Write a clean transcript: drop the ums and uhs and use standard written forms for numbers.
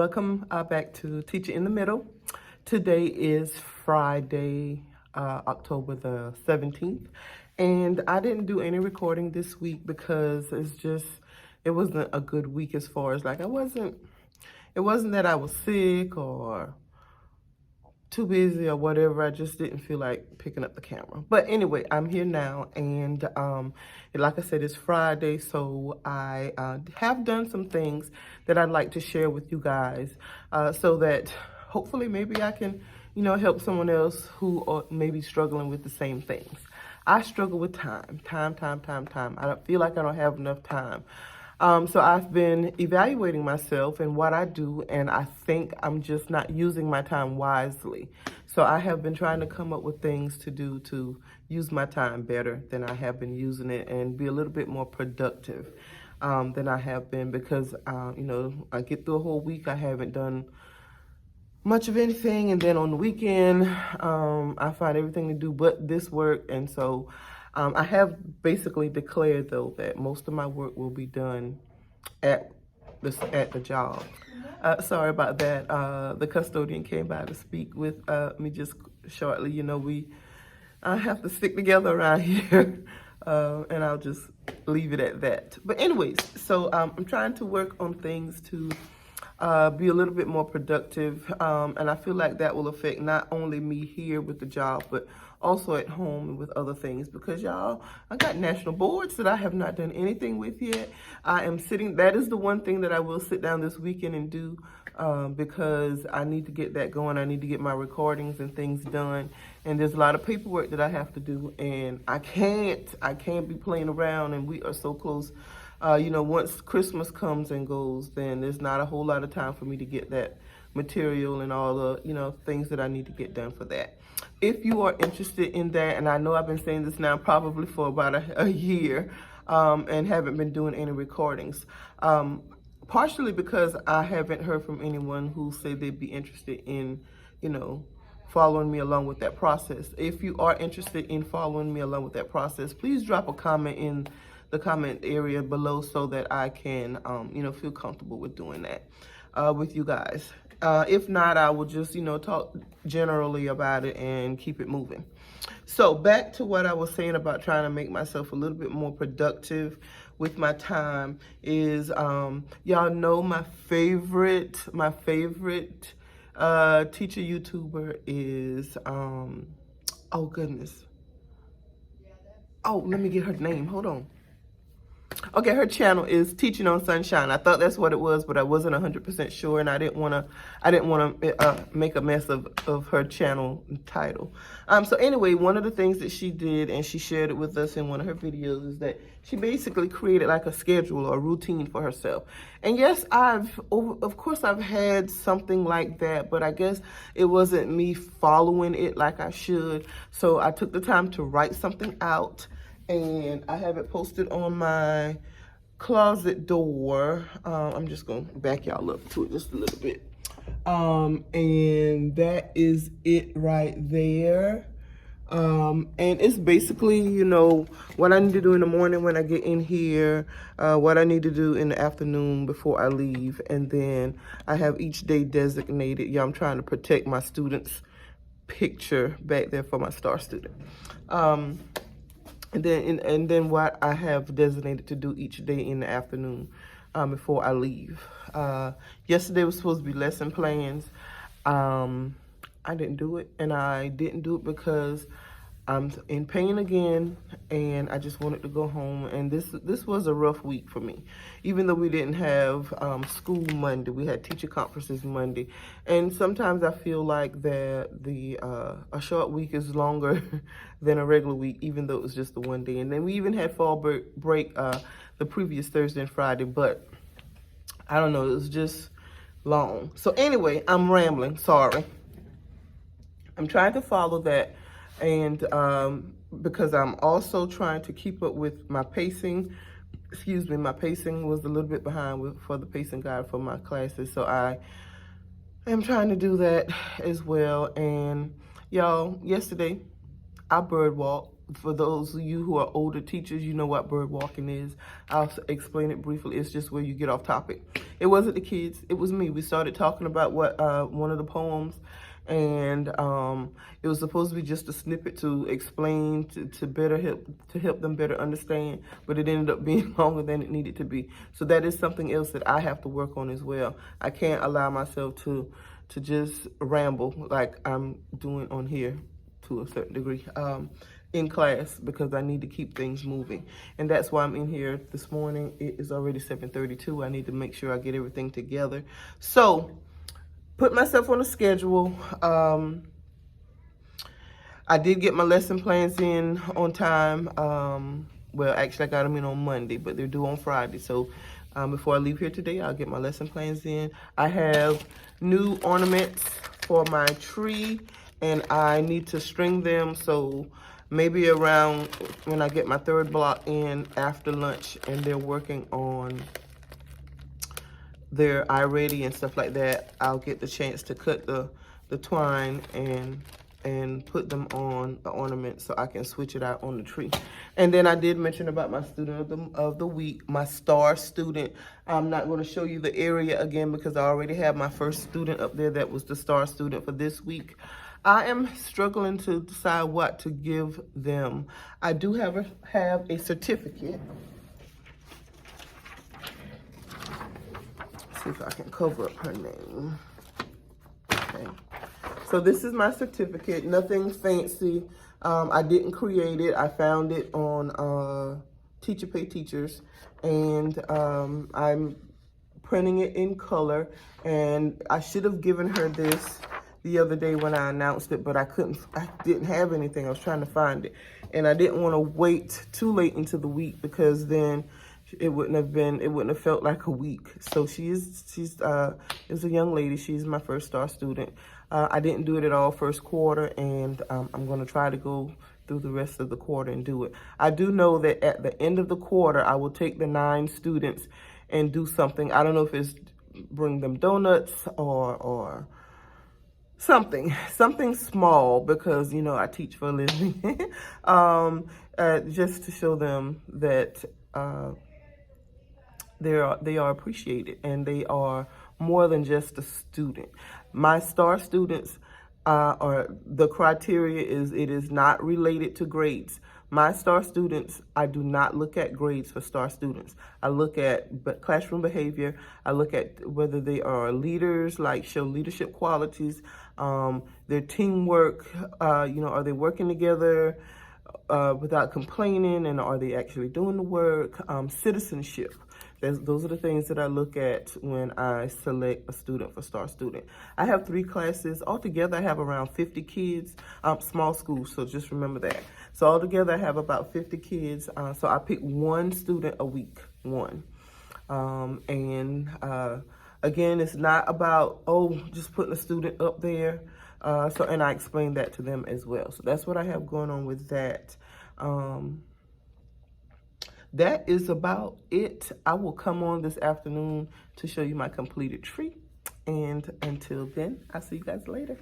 Welcome back to Teacher in the Middle. Today is Friday, October the 17th, and I didn't do any recording this week because it wasn't a good week as far as it wasn't that I was sick or too busy or whatever. I just didn't feel like picking up the camera. But anyway, I'm here now, and like I said, it's Friday, so I have done some things that I'd like to share with you guys, so that hopefully maybe I can, help someone else who are maybe struggling with the same things. I struggle with time. I don't feel like I don't have enough time. So I've been evaluating myself and what I do, and I think I'm just not using my time wisely. So I have been trying to come up with things to do to use my time better than I have been using it and be a little bit more productive than I have been, because, I get through a whole week, I haven't done much of anything, and then on the weekend, I find everything to do but this work, and so I have basically declared, though, that most of my work will be done at the job. Sorry about that. The custodian came by to speak with me just shortly. We have to stick together around here, and I'll just leave it at that. But anyways, so I'm trying to work on things to be a little bit more productive, and I feel like that will affect not only me here with the job, but also at home and with other things, because y'all, I got national boards that I have not done anything with yet. That is the one thing that I will sit down this weekend and do, because I need to get that going. I need to get my recordings and things done, and there's a lot of paperwork that I have to do, and I can't be playing around, and we are so close. Once Christmas comes and goes, then there's not a whole lot of time for me to get that material and all the, things that I need to get done for that. If you are interested in that, and I know I've been saying this now probably for about a year, and haven't been doing any recordings, partially because I haven't heard from anyone who said they'd be interested in, following me along with that process. If you are interested in following me along with that process, please drop a comment in the comment area below so that I can, feel comfortable with doing that with you guys. If not, I will just, talk generally about it and keep it moving. So back to what I was saying about trying to make myself a little bit more productive with my time is, y'all know my favorite teacher YouTuber is, oh goodness. Oh, let me get her name. Hold on. Okay, her channel is Teaching on Sunshine. I thought that's what it was, but I wasn't 100% sure, and I didn't want to make a mess of her channel title. So anyway, one of the things that she did, and she shared it with us in one of her videos, is that she basically created like a schedule or a routine for herself. And yes, of course I've had something like that, but I guess it wasn't me following it like I should. So I took the time to write something out, and I have it posted on my closet door. I'm just gonna back y'all up to it just a little bit. And that is it right there. And it's basically, what I need to do in the morning when I get in here, what I need to do in the afternoon before I leave, and then I have each day designated. Yeah, I'm trying to protect my student's picture back there for my star student. And then what I have designated to do each day in the afternoon before I leave. Yesterday was supposed to be lesson plans. I didn't do it, and I didn't do it because I'm in pain again, and I just wanted to go home. And this was a rough week for me. Even though we didn't have school Monday, we had teacher conferences Monday, and sometimes I feel like that a short week is longer than a regular week, even though it was just the one day. And then we even had fall break the previous Thursday and Friday, but I don't know, it was just long. So anyway, I'm rambling, sorry. I'm trying to follow that, and because I'm also trying to keep up with my pacing. Excuse me, my pacing was a little bit behind for the pacing guide for my classes, so I am trying to do that as well. And y'all, yesterday I bird walk. For those of you who are older teachers, you know what bird walking is. I'll explain it briefly. It's just where you get off topic. It wasn't the kids, it was me. We started talking about what one of the poems, and it was supposed to be just a snippet to explain to better help them better understand, but it ended up being longer than it needed to be. So that is something else that I have to work on as well. I can't allow myself to just ramble like I'm doing on here to a certain degree in class, because I need to keep things moving. And that's why I'm in here this morning. It is already 7:32. I need to make sure I get everything together. So, put myself on a schedule. I did get my lesson plans in on time. Well, actually, I got them in on Monday, but they're due on Friday. So, before I leave here today, I'll get my lesson plans in. I have new ornaments for my tree, and I need to string them. So, maybe around when I get my third block in after lunch, and they're working on their iReady and stuff like that, I'll get the chance to cut the twine and put them on the ornament so I can switch it out on the tree. And then I did mention about my student of the week, my star student. I'm not going to show you the area again because I already have my first student up there that was the star student for this week. I am struggling to decide what to give them. I do have a certificate. See if I can cover up her name. Okay. So this is my certificate. Nothing fancy. I didn't create it. I found it on Teacher Pay Teachers, and I'm printing it in color. And I should have given her this the other day when I announced it, but I didn't have anything. I was trying to find it, and I didn't want to wait too late into the week, because then it wouldn't have felt like a week. So she's a young lady. She's my first star student. I didn't do it at all first quarter, and I'm going to try to go through the rest of the quarter and do it. I do know that at the end of the quarter, I will take the 9 students and do something. I don't know if it's bring them donuts or something small, because, you know, I teach for a living. Just to show them that they are appreciated, and they are more than just a student. My star students the criteria is it is not related to grades. My star students, I do not look at grades for star students. I look at classroom behavior. I look at whether they are leaders, like show leadership qualities, their teamwork, you know, are they working together without complaining, and are they actually doing the work, citizenship. Those are the things that I look at when I select a student for star student. I have 3 classes. Altogether, I have around 50 kids, small schools, so just remember that. So altogether, I have about 50 kids. So I pick 1 student a week, 1. Again, it's not about, just putting a student up there. And I explain that to them as well. So that's what I have going on with that. That is about it. I will come on this afternoon to show you my completed tree. And until then, I'll see you guys later.